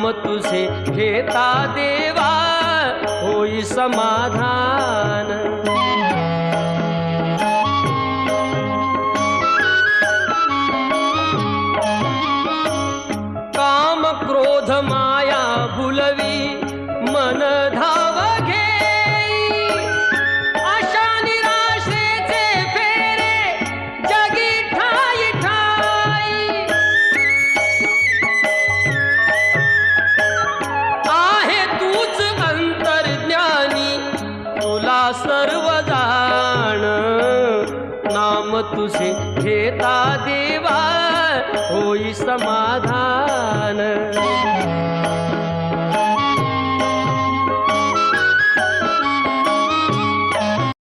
नाम तुझे घेता देवा होई समाधान। काम क्रोध माया भुलवी मन धाव घेई, आशा निराशेचे फेरे जगी ठाई ठाई। आहे तूच अंतर्ज्ञानी तुला सर्व जाण, नाम तुझे घेता देवा होई समाधान।